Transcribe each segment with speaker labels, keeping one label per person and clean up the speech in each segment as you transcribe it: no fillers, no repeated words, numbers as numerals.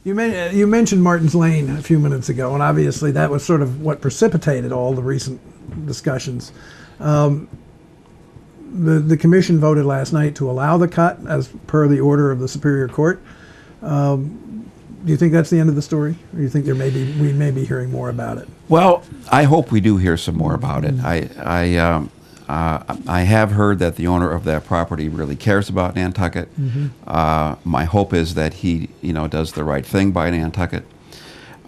Speaker 1: You mentioned Martin's Lane a few minutes ago, and obviously that was sort of what precipitated all the recent discussions. The commission voted last night to allow the cut as per the order of the Superior Court. Do you think that's the end of the story, or do you think we may be hearing more about it?
Speaker 2: Well, I hope we do hear some more about it. I have heard that the owner of that property really cares about Nantucket. My hope is that he, does the right thing by Nantucket.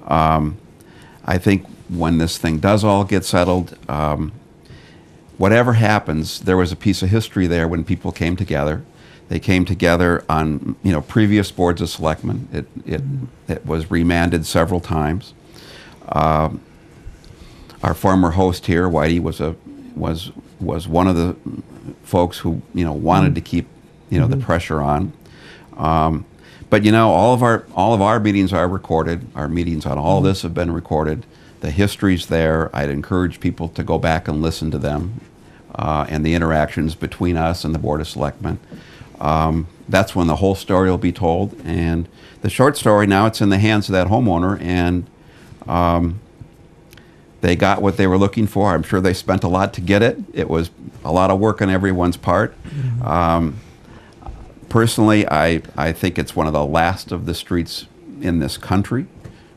Speaker 2: I think when this thing does all get settled, whatever happens, there was a piece of history there when people came together. They came together on, previous boards of selectmen. It was remanded several times. Our former host here, Whitey, was one of the folks who wanted to keep the pressure on. But all of our meetings are recorded. Our meetings on all of this have been recorded. The history's there. I'd encourage people to go back and listen to them and the interactions between us and the Board of Selectmen. That's when the whole story will be told. And the short story, now it's in the hands of that homeowner, and they got what they were looking for. I'm sure they spent a lot to get it. It was a lot of work on everyone's part. Personally, I think it's one of the last of the streets in this country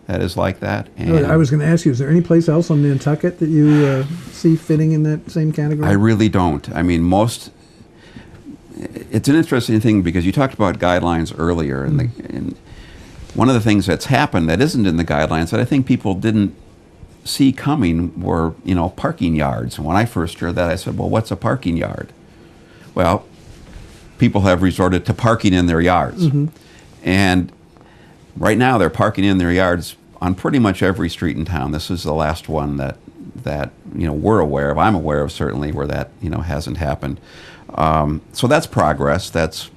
Speaker 2: that is like that. And
Speaker 1: I was going to ask you, is there any place else on Nantucket that you see fitting in that same category?
Speaker 2: I really don't. I mean, it's an interesting thing because you talked about guidelines earlier, and one of the things that's happened that isn't in the guidelines that I think people didn't see coming were, parking yards. And when I first heard that, I said, well, what's a parking yard? Well, people have resorted to parking in their yards. And right now they're parking in their yards on pretty much every street in town. This is the last one that we're aware of. I'm aware of certainly where that hasn't happened. So that's progress. That's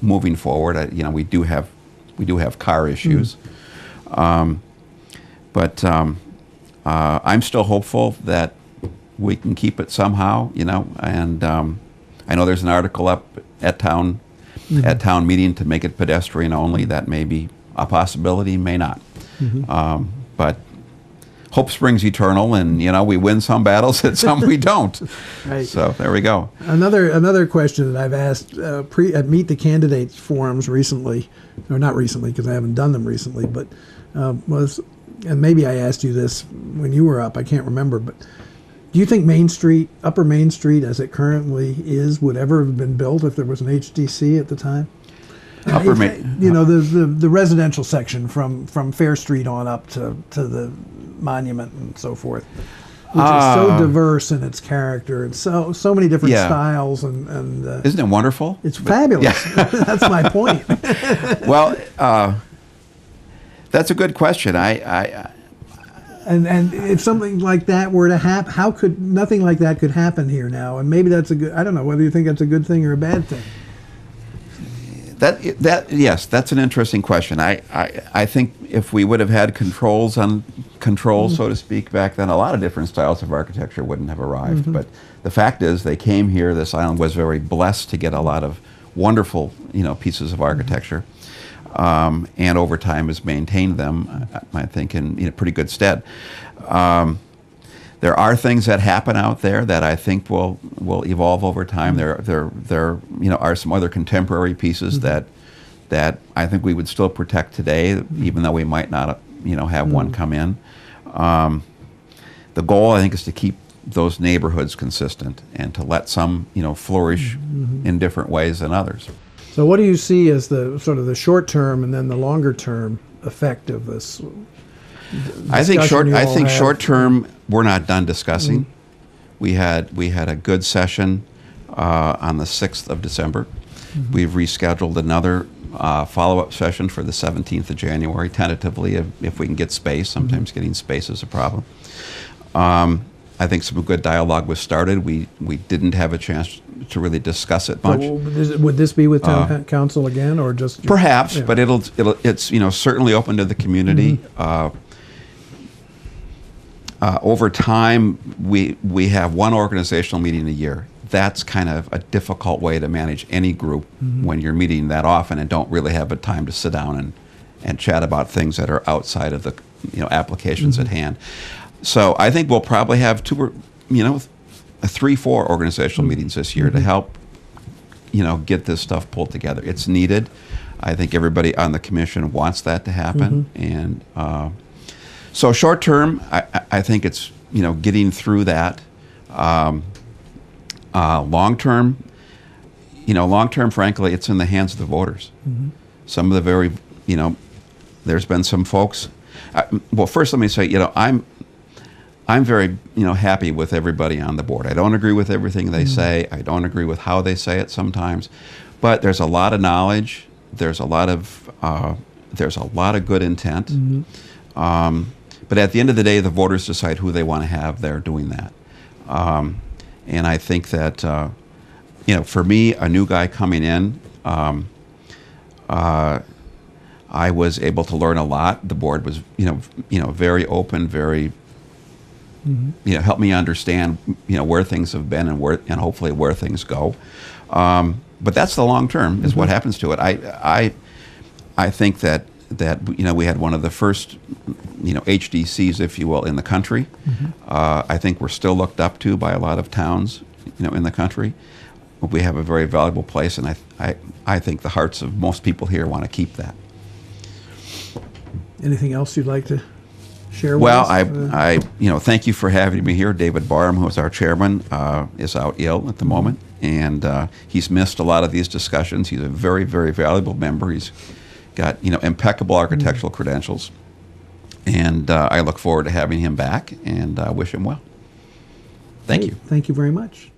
Speaker 2: moving forward. We do have car issues, but I'm still hopeful that we can keep it somehow. And I know there's an article up at town meeting to make it pedestrian only. That may be a possibility, may not. But hope springs eternal, and we win some battles and some we don't.
Speaker 1: Right.
Speaker 2: So there we go.
Speaker 1: Another question that I've asked at Meet the Candidates forums recently, or not recently because I haven't done them recently, but was, and maybe I asked you this when you were up, I can't remember, but do you think Upper Main Street as it currently is, would ever have been built if there was an HDC at the time? The residential section from Fair Street on up to the monument and so forth, which is so diverse in its character and so many different styles and
Speaker 2: isn't it wonderful?
Speaker 1: It's fabulous. Yeah. That's my point.
Speaker 2: Well, that's a good question.
Speaker 1: And if something like that were to happen, how could nothing like that could happen here now? And maybe that's I don't know whether you think that's a good thing or a bad thing.
Speaker 2: Yes, that's an interesting question. I think if we would have had controls, so to speak, back then, a lot of different styles of architecture wouldn't have arrived. But the fact is, they came here. This island was very blessed to get a lot of wonderful, pieces of architecture, and over time has maintained them, I think, in pretty good stead. There are things that happen out there that I think will evolve over time. There are some other contemporary pieces that I think we would still protect today, even though we might not have one come in. The goal, I think, is to keep those neighborhoods consistent and to let some flourish in different ways than others.
Speaker 1: So what do you see as the sort of the short term and then the longer term effect of this?
Speaker 2: I think short term, we're not done discussing. We had a good session on the 6th of December. We've rescheduled another follow-up session for the 17th of January, tentatively, if we can get space. Sometimes getting space is a problem. I think some good dialogue was started. We didn't have a chance to really discuss it much.
Speaker 1: So would this be with town council again, or just
Speaker 2: perhaps? Yeah. But it's certainly open to the community. Over time, we have one organizational meeting a year. That's kind of a difficult way to manage any group when you're meeting that often and don't really have a time to sit down and chat about things that are outside of the applications at hand. So I think we'll probably have 3, 4 organizational meetings this year to help get this stuff pulled together. It's needed. I think everybody on the commission wants that to happen, and so short term, I think it's getting through that. Long term, frankly, it's in the hands of the voters. Some of the there's been some folks. Well, first let me say, I'm very happy with everybody on the board. I don't agree with everything they say. I don't agree with how they say it sometimes, but there's a lot of knowledge. There's a lot of good intent. But at the end of the day, the voters decide who they want to have there doing that. And I think that for me, a new guy coming in, I was able to learn a lot. The board was very open, very helped me understand where things have been and hopefully where things go. But that's the long term is what happens to it. I think that we had one of the first HDCs, if you will, in the country. I think we're still looked up to by a lot of towns in the country. We have a very valuable place, and I think the hearts of most people here want to keep that.
Speaker 1: Anything else you'd like to share with
Speaker 2: well,
Speaker 1: us?
Speaker 2: I thank you for having me here. David Barham, who is our chairman, is out ill at the moment, and he's missed a lot of these discussions. He's a very, very valuable member. He's got impeccable architectural credentials, and I look forward to having him back, and wish him well. Thank you.
Speaker 1: Thank you very much.